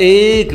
1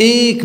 1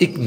1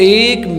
1